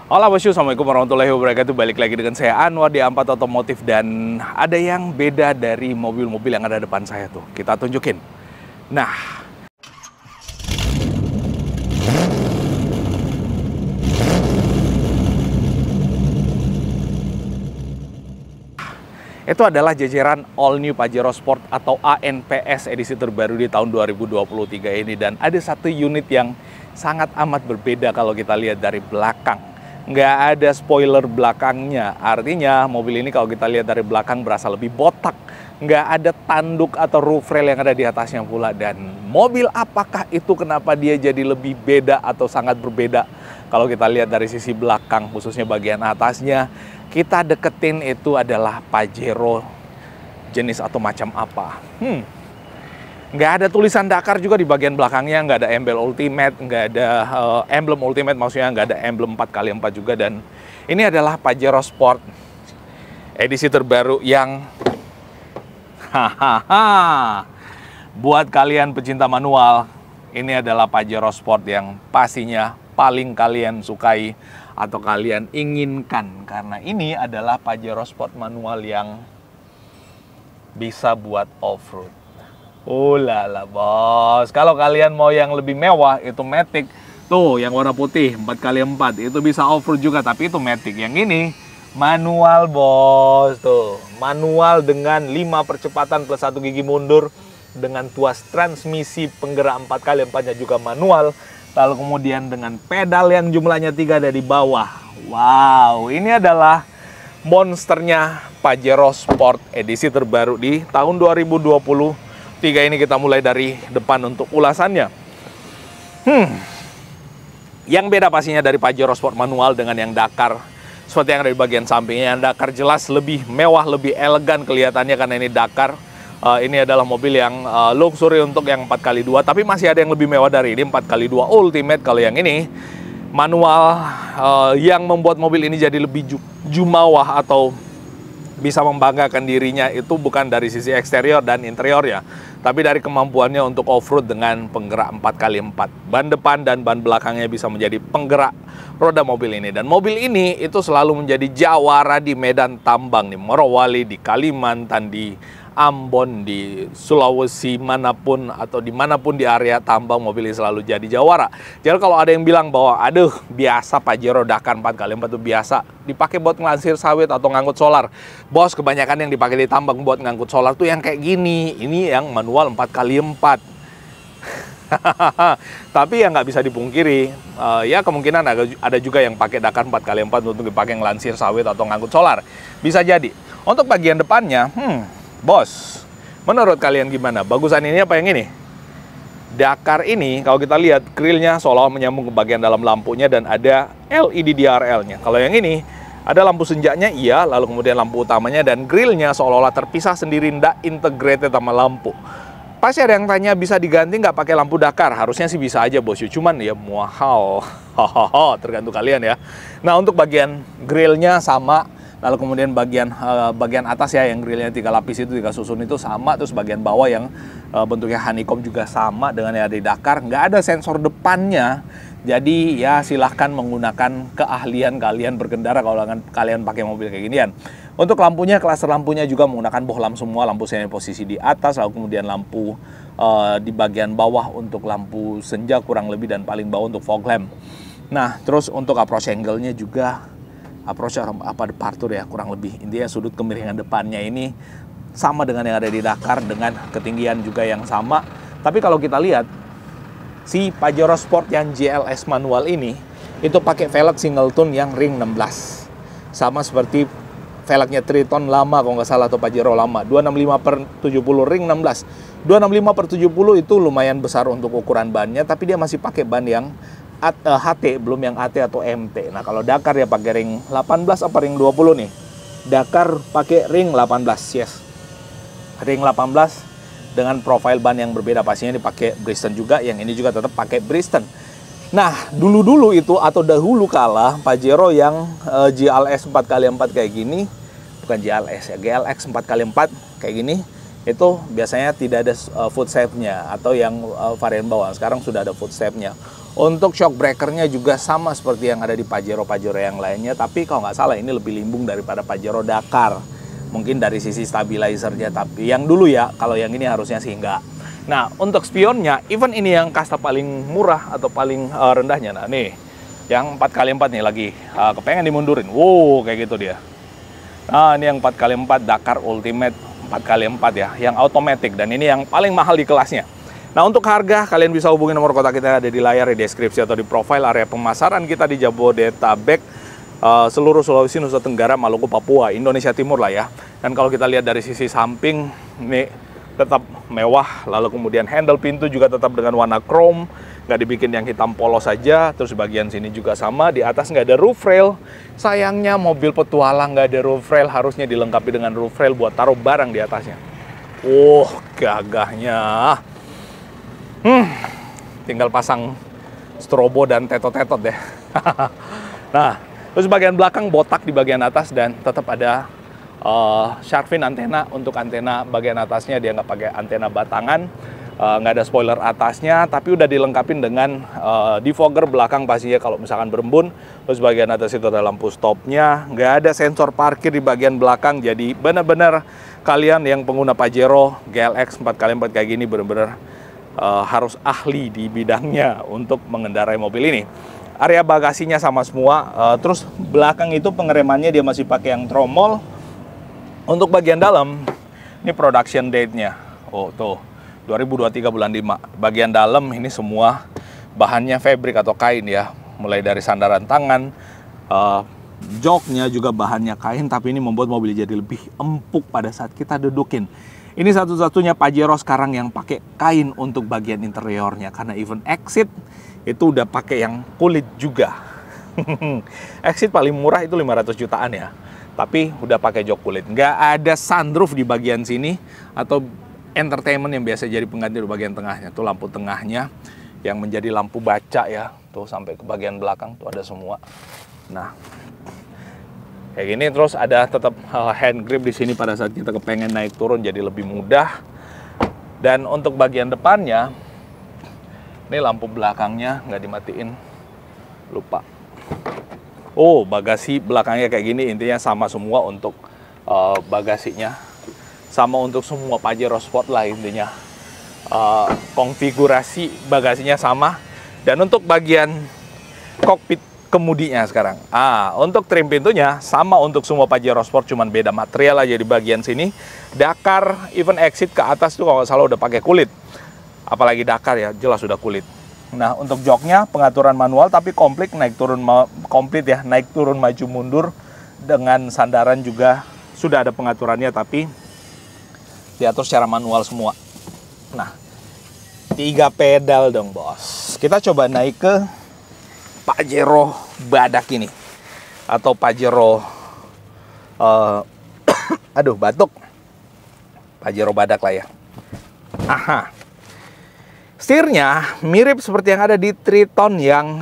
Halo bosku, assalamualaikum warahmatullahi wabarakatuh. Balik lagi dengan saya Anwar di Ampat Otomotif. Dan ada yang beda dari mobil-mobil yang ada depan saya tuh. Kita tunjukin. Nah, itu adalah jajaran All New Pajero Sport atau ANPS edisi terbaru di tahun 2023 ini. Dan ada satu unit yang sangat amat berbeda kalau kita lihat dari belakang. Nggak ada spoiler belakangnya, artinya mobil ini kalau kita lihat dari belakang berasa lebih botak. Nggak ada tanduk atau roof rail yang ada di atasnya pula. Dan mobil apakah itu, kenapa dia jadi lebih beda atau sangat berbeda? Kalau kita lihat dari sisi belakang, khususnya bagian atasnya, kita deketin itu adalah Pajero jenis atau macam apa. Nggak ada tulisan Dakar juga di bagian belakangnya, nggak ada embel Ultimate, nggak ada emblem Ultimate, maksudnya nggak ada emblem 4x4 juga. Dan ini adalah Pajero Sport edisi terbaru yang buat kalian pecinta manual, ini adalah Pajero Sport yang pastinya paling kalian sukai atau kalian inginkan, karena ini adalah Pajero Sport manual yang bisa buat off-road. Lala bos, kalau kalian mau yang lebih mewah, itu Matic. Tuh, yang warna putih, 4x4, itu bisa off-road juga, tapi itu Matic. Yang ini, manual bos. Tuh, manual dengan 5 percepatan plus 1 gigi mundur, dengan tuas transmisi penggerak 4x4-nya juga manual. Lalu kemudian dengan pedal yang jumlahnya 3 ada di bawah. Wow, ini adalah monsternya Pajero Sport edisi terbaru di tahun 2023 ini. Kita mulai dari depan untuk ulasannya. Yang beda pastinya dari Pajero Sport manual dengan yang Dakar, seperti yang ada di bagian sampingnya. Yang Dakar jelas lebih mewah, lebih elegan kelihatannya karena ini Dakar. Ini adalah mobil yang luxury untuk yang 4x2, tapi masih ada yang lebih mewah dari ini, 4x2 Ultimate. Kalau yang ini manual, yang membuat mobil ini jadi lebih jumawah atau bisa membanggakan dirinya itu bukan dari sisi eksterior dan interiornya, tapi dari kemampuannya untuk off-road dengan penggerak 4x4. Ban depan dan ban belakangnya bisa menjadi penggerak roda mobil ini. Dan mobil ini itu selalu menjadi jawara di medan tambang, di Morowali, di Kalimantan, di Ambon, di Sulawesi, manapun atau dimanapun di area tambang, mobil ini selalu jadi jawara. Jadi kalau ada yang bilang bahwa aduh biasa Pajero Dakar 4x4 itu biasa dipakai buat ngelansir sawit atau ngangkut solar, bos, kebanyakan yang dipakai di tambang buat ngangkut solar tuh yang kayak gini. Ini yang manual 4x4. Tapi yang nggak bisa dipungkiri, ya kemungkinan ada juga yang pakai Dakar 4x4 untuk dipakai ngelansir sawit atau ngangkut solar. Bisa jadi. Untuk bagian depannya, bos, menurut kalian gimana? Bagusan ini apa yang ini? Dakar ini, kalau kita lihat, grillnya seolah menyambung ke bagian dalam lampunya dan ada LED DRL-nya. Kalau yang ini, ada lampu senjanya, iya, lalu kemudian lampu utamanya, dan grillnya seolah-olah terpisah sendiri, nggak integrated sama lampu. Pasti ada yang tanya, bisa diganti nggak pakai lampu Dakar? Harusnya sih bisa aja, bos. Cuman ya mahal. Tergantung kalian ya. Nah, untuk bagian grillnya sama. Lalu kemudian bagian atas ya, yang grillnya 3 lapis itu, 3 susun itu sama. Terus bagian bawah yang bentuknya honeycomb juga sama dengan yang ada di Dakar. Nggak ada sensor depannya. Jadi ya silahkan menggunakan keahlian kalian berkendara kalau kalian pakai mobil kayak ginian. Untuk lampunya, klaster lampunya juga menggunakan bohlam semua. Lampu seni posisi di atas, lalu kemudian lampu di bagian bawah untuk lampu senja kurang lebih, dan paling bawah untuk fog lamp. Nah, terus untuk approach angle-nya juga, approach departure ya, kurang lebih. Intinya sudut kemiringan depannya ini sama dengan yang ada di Dakar, dengan ketinggian juga yang sama. Tapi kalau kita lihat, si Pajero Sport yang GLS manual ini, itu pakai velg single tone yang ring 16. Sama seperti velgnya Triton lama kalau nggak salah, atau Pajero lama. 265/70 ring 16. 265/70 itu lumayan besar untuk ukuran bannya, tapi dia masih pakai ban yang HT, belum yang AT atau MT. Nah, kalau Dakar ya pakai ring 18 apa ring 20 nih. Dakar pakai ring 18, yes. Ring 18 dengan profil ban yang berbeda, pastinya dipakai Bristol juga. Yang ini juga tetap pakai Bristol. Nah, dulu itu atau dahulu kala Pajero yang GLS 4x4 kayak gini, bukan GLS ya, GLX 4x4 kayak gini, itu biasanya tidak ada foot step-nya atau yang varian bawah. Sekarang sudah ada foot step-nya. Untuk shock breakernya juga sama seperti yang ada di Pajero-Pajero yang lainnya, tapi kalau nggak salah ini lebih limbung daripada Pajero Dakar. Mungkin dari sisi stabilizernya, tapi yang dulu ya, kalau yang ini harusnya sih enggak. Nah, untuk spionnya, even ini yang kasta paling murah atau paling rendahnya. Nah, nih, yang 4x4 nih lagi kepengen dimundurin. Wow, kayak gitu dia. Nah, ini yang 4x4 Dakar Ultimate 4x4 ya, yang automatic. Dan ini yang paling mahal di kelasnya. Nah, untuk harga, kalian bisa hubungi nomor kontak kita yang ada di layar, di deskripsi, atau di profile area pemasaran kita di Jabodetabek, seluruh Sulawesi, Nusa Tenggara, Maluku, Papua, Indonesia Timur lah ya. Dan kalau kita lihat dari sisi samping, ini tetap mewah. Lalu kemudian handle pintu juga tetap dengan warna chrome, nggak dibikin yang hitam polos saja. Terus bagian sini juga sama, di atas nggak ada roof rail. Sayangnya mobil petualang nggak ada roof rail, harusnya dilengkapi dengan roof rail buat taruh barang di atasnya. Gagahnya. Tinggal pasang strobo dan tetot-tetot deh. Nah, terus bagian belakang botak di bagian atas dan tetap ada shark fin antena. Untuk antena bagian atasnya dia nggak pakai antena batangan, nggak ada spoiler atasnya, tapi udah dilengkapin dengan defogger belakang pastinya kalau misalkan berembun. Terus bagian atas itu ada lampu stopnya, nggak ada sensor parkir di bagian belakang. Jadi benar-benar kalian yang pengguna Pajero GLX 4x4 kayak gini benar-benar harus ahli di bidangnya untuk mengendarai mobil ini. Area bagasinya sama semua. Terus belakang itu pengeremannya dia masih pakai yang tromol. Untuk bagian dalam, ini production date-nya. Oh, tuh, 2023 bulan 5. Bagian dalam ini semua bahannya fabric atau kain ya. Mulai dari sandaran tangan, joknya juga bahannya kain, tapi ini membuat mobil jadi lebih empuk pada saat kita dudukin. Ini satu-satunya Pajero sekarang yang pakai kain untuk bagian interiornya. Karena even Exit itu udah pakai yang kulit juga. Exit paling murah itu 500 jutaan ya. Tapi udah pakai jok kulit. Nggak ada sunroof di bagian sini atau entertainment yang biasa jadi pengganti di bagian tengahnya. Tuh lampu tengahnya yang menjadi lampu baca ya. Tuh sampai ke bagian belakang tuh ada semua. Nah, kayak gini. Terus ada tetap hand grip di sini pada saat kita kepengen naik turun jadi lebih mudah. Dan untuk bagian depannya, ini lampu belakangnya nggak dimatiin. Lupa. Bagasi belakangnya kayak gini, intinya sama semua untuk bagasinya. Sama untuk semua Pajero Sport lah intinya. Konfigurasi bagasinya sama. Dan untuk bagian kokpit kemudinya sekarang. Untuk trim pintunya sama untuk semua Pajero Sport, cuman beda material aja di bagian sini. Dakar, even Exit ke atas tuh kalau nggak salah udah pakai kulit. Apalagi Dakar ya, jelas udah kulit. Nah, untuk joknya pengaturan manual tapi komplit naik turun naik turun maju mundur dengan sandaran juga sudah ada pengaturannya tapi diatur secara manual semua. Nah, 3 pedal dong, bos. Kita coba naik ke Pajero Badak ini atau Pajero batuk. Pajero Badak lah ya. Setirnya mirip seperti yang ada di Triton yang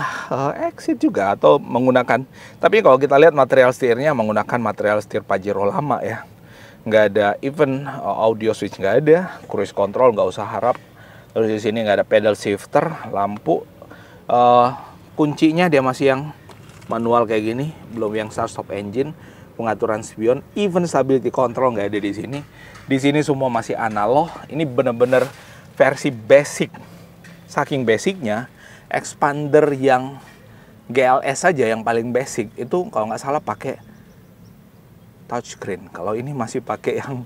Exit juga atau menggunakan. Tapi kalau kita lihat material setirnya menggunakan material setir Pajero lama ya. Nggak ada even audio switch, nggak ada. Cruise control nggak usah harap. Terus di sini nggak ada pedal shifter, lampu. Kuncinya dia masih yang manual kayak gini, belum yang start stop engine. Pengaturan spion, even stability control nggak ada di sini. Di sini semua masih analog. Ini bener-bener versi basic. Saking basicnya, expander yang GLS saja yang paling basic itu kalau nggak salah pakai touchscreen. Kalau ini masih pakai yang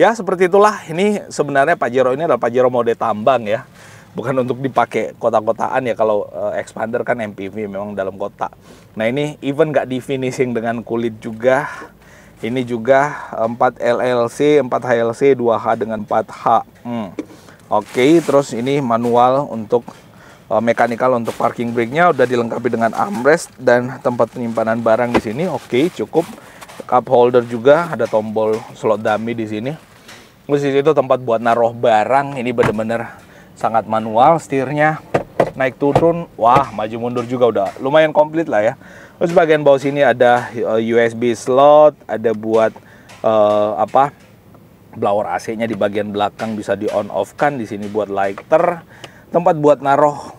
ya seperti itulah. Ini sebenarnya Pajero ini adalah Pajero mode tambang ya, bukan untuk dipakai kota-kotaan ya. Kalau expander kan MPV memang dalam kota. Nah, ini even nggak di finishing dengan kulit juga. Ini juga 4 LLC, 4 HLC, 2H dengan 4H. Oke, terus ini manual untuk mechanical untuk parking brake-nya udah dilengkapi dengan armrest dan tempat penyimpanan barang di sini. Oke, cukup. Cup holder juga, ada tombol slot dummy di sini. Terus di situ tempat buat naruh barang. Ini bener-bener sangat manual. Setirnya naik turun, wah, maju mundur juga udah lumayan komplit lah ya. Terus bagian bawah sini ada USB slot, ada buat blower AC-nya di bagian belakang bisa di on off kan. Di sini buat lighter, tempat buat naruh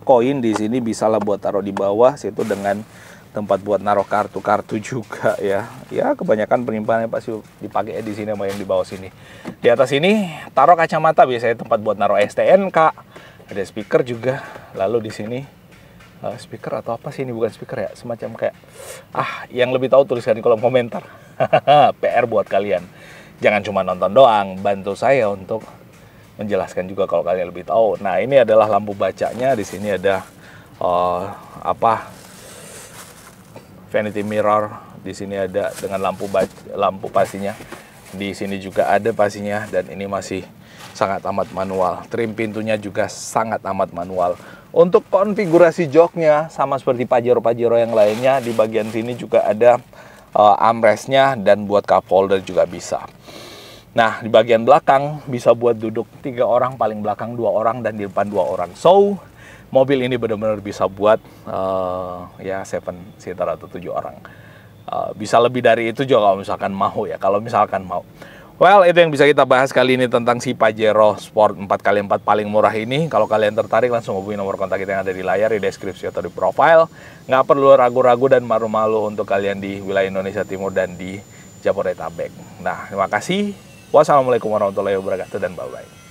koin di sini bisalah buat taruh di bawah situ dengan tempat buat naruh kartu-kartu juga ya. Ya kebanyakan penyimpanannya pasti dipakai di sini sama yang di bawah sini. Di atas ini taruh kacamata, biasanya tempat buat naruh STNK. Ada speaker juga. Lalu di sini speaker atau apa sih ini, bukan speaker ya, semacam kayak yang lebih tahu tuliskan di kolom komentar. PR buat kalian. Jangan cuma nonton doang, bantu saya untuk menjelaskan juga kalau kalian lebih tahu. Nah, ini adalah lampu bacanya. Di sini ada vanity mirror. Di sini ada dengan lampu pastinya. Di sini juga ada pastinya, dan ini masih sangat amat manual. Trim pintunya juga sangat amat manual. Untuk konfigurasi joknya sama seperti Pajero yang lainnya, di bagian sini juga ada armrestnya, dan buat cup holder juga bisa. Nah, di bagian belakang bisa buat duduk 3 orang, paling belakang 2 orang, dan di depan 2 orang. So, mobil ini benar-benar bisa buat 7 seater atau 7 orang. Bisa lebih dari itu juga kalau misalkan mau ya, Well, itu yang bisa kita bahas kali ini tentang si Pajero Sport 4x4 paling murah ini. Kalau kalian tertarik, langsung hubungi nomor kontak kita yang ada di layar, di deskripsi atau di profile. Nggak perlu ragu-ragu dan malu-malu untuk kalian di wilayah Indonesia Timur dan di Jabodetabek. Nah, terima kasih. Wassalamualaikum warahmatullahi wabarakatuh dan bye-bye.